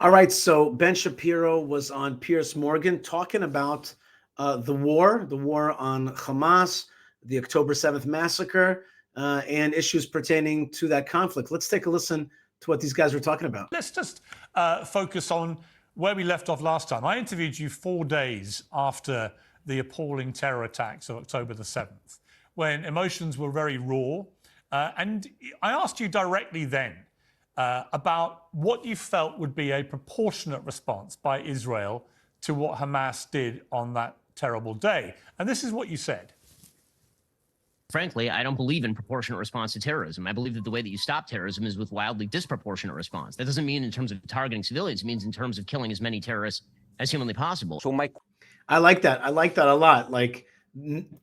All right, so Ben Shapiro was on Piers Morgan talking about the war on Hamas, the October 7th massacre, and issues pertaining to that conflict. Let's take a listen to what these guys were talking about. Let's just focus on where we left off last time. I interviewed you 4 days after the appalling terror attacks of October the 7th, when emotions were very raw. And I asked you directly then about what you felt would be a proportionate response by Israel to what Hamas did on that terrible day. And this is what you said. Frankly, I don't believe in proportionate response to terrorism. I believe that the way that you stop terrorism is with wildly disproportionate response. That doesn't mean in terms of targeting civilians. It means in terms of killing as many terrorists as humanly possible. So I like that. I like that a lot. Like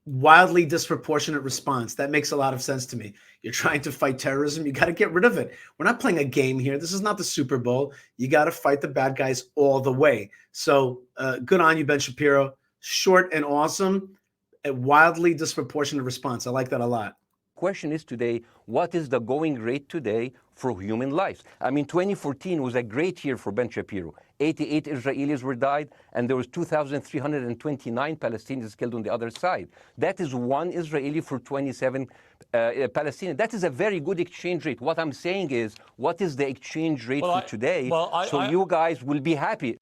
wildly disproportionate response. That makes a lot of sense to me. You're trying to fight terrorism. You got to get rid of it. We're not playing a game here. This is not the Super Bowl. You got to fight the bad guys all the way. So good on you, Ben Shapiro. Short and awesome. A wildly disproportionate response. I like that a lot. Question is today, what is the going rate today for human lives? I mean, 2014 was a great year for Ben Shapiro. 88 Israelis were died, and there was 2,329 Palestinians killed on the other side. That is one Israeli for 27 Palestinians. That is a very good exchange rate. What I'm saying is, what is the exchange rate for today? You guys will be happy.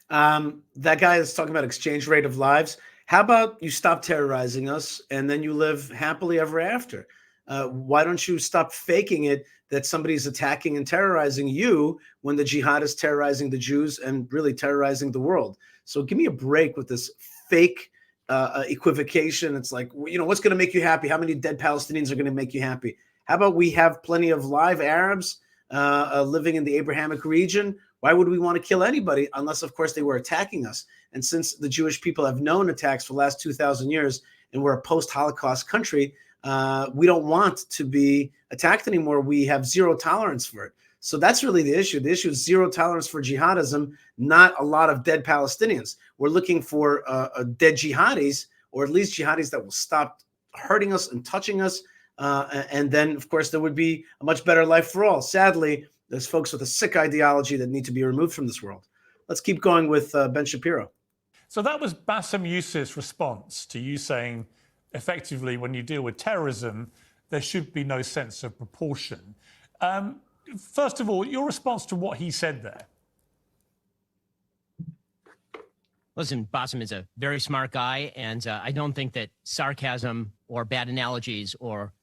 That guy is talking about exchange rate of lives. How about you stop terrorizing us and then you live happily ever after? Why don't you stop faking it that somebody's attacking and terrorizing you when the jihad is terrorizing the Jews and really terrorizing the world? So give me a break with this fake equivocation. It's like, you know, what's going to make you happy? How many dead Palestinians are going to make you happy? How about we have plenty of live Arabs living in the Abrahamic region? Why would we want to kill anybody unless, of course, they were attacking us? And since the Jewish people have known attacks for the last 2,000 years and we're a post-Holocaust country, we don't want to be attacked anymore. We have zero tolerance for it. So that's really the issue. The issue is zero tolerance for jihadism, not a lot of dead Palestinians. We're looking for dead jihadis, or at least jihadis that will stop hurting us and touching us. And then, of course, there would be a much better life for all. Sadly, there's folks with a sick ideology that need to be removed from this world. Let's keep going with Ben Shapiro. So that was Bassem Yousef's response to you saying, effectively, when you deal with terrorism, there should be no sense of proportion. First of all, your response to what he said there. Listen, Bassem is a very smart guy, and I don't think that sarcasm or bad analogies or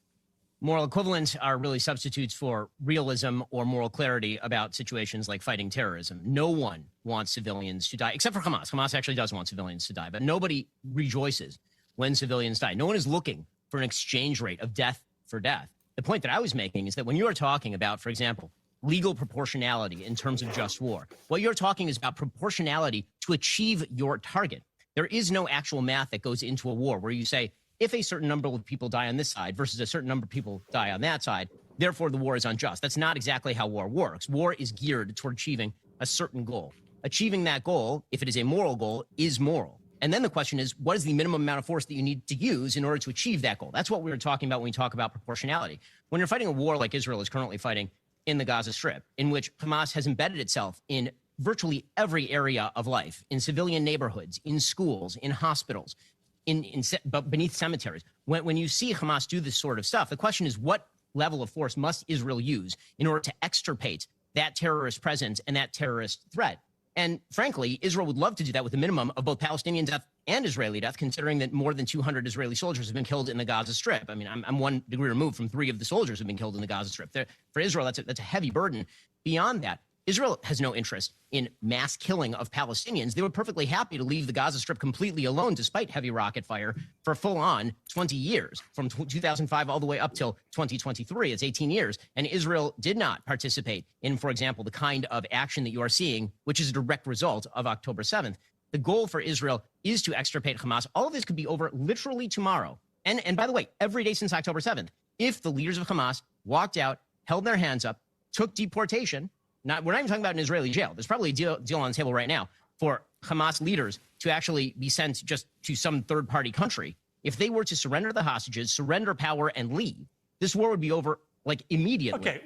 moral equivalents are really substitutes for realism or moral clarity about situations like fighting terrorism. No one wants civilians to die, except for Hamas. Hamas actually does want civilians to die, but nobody rejoices when civilians die. No one is looking for an exchange rate of death for death. The point that I was making is that when you are talking about, for example, legal proportionality in terms of just war, what you're talking is about proportionality to achieve your target. There is no actual math that goes into a war where you say, if a certain number of people die on this side versus a certain number of people die on that side, therefore the war is unjust. That's not exactly how war works. War is geared toward achieving a certain goal. Achieving that goal, if it is a moral goal, is moral. And then the question is, what is the minimum amount of force that you need to use in order to achieve that goal? That's what we were talking about when we talk about proportionality. When you're fighting a war like Israel is currently fighting in the Gaza Strip, in which Hamas has embedded itself in virtually every area of life, in civilian neighborhoods, in schools, in hospitals, beneath cemeteries. When you see Hamas do this sort of stuff, the question is, what level of force must Israel use in order to extirpate that terrorist presence and that terrorist threat? And frankly, Israel would love to do that with a minimum of both Palestinian death and Israeli death, considering that more than 200 Israeli soldiers have been killed in the Gaza Strip. I mean, I'm 1 degree removed from 3 of the soldiers who've been killed in the Gaza Strip. For Israel, that's a heavy burden. Beyond that, Israel has no interest in mass killing of Palestinians. They were perfectly happy to leave the Gaza Strip completely alone, despite heavy rocket fire, for full-on 20 years, from 2005 all the way up till 2023. It's 18 years. And Israel did not participate in, for example, the kind of action that you are seeing, which is a direct result of October 7th. The goal for Israel is to extirpate Hamas. All of this could be over literally tomorrow. And by the way, every day since October 7th, if the leaders of Hamas walked out, held their hands up, took deportation. We're not even talking about an Israeli jail. There's probably a deal on the table right now for Hamas leaders to actually be sent just to some third-party country. If they were to surrender the hostages, surrender power, and leave, this war would be over like immediately. Okay.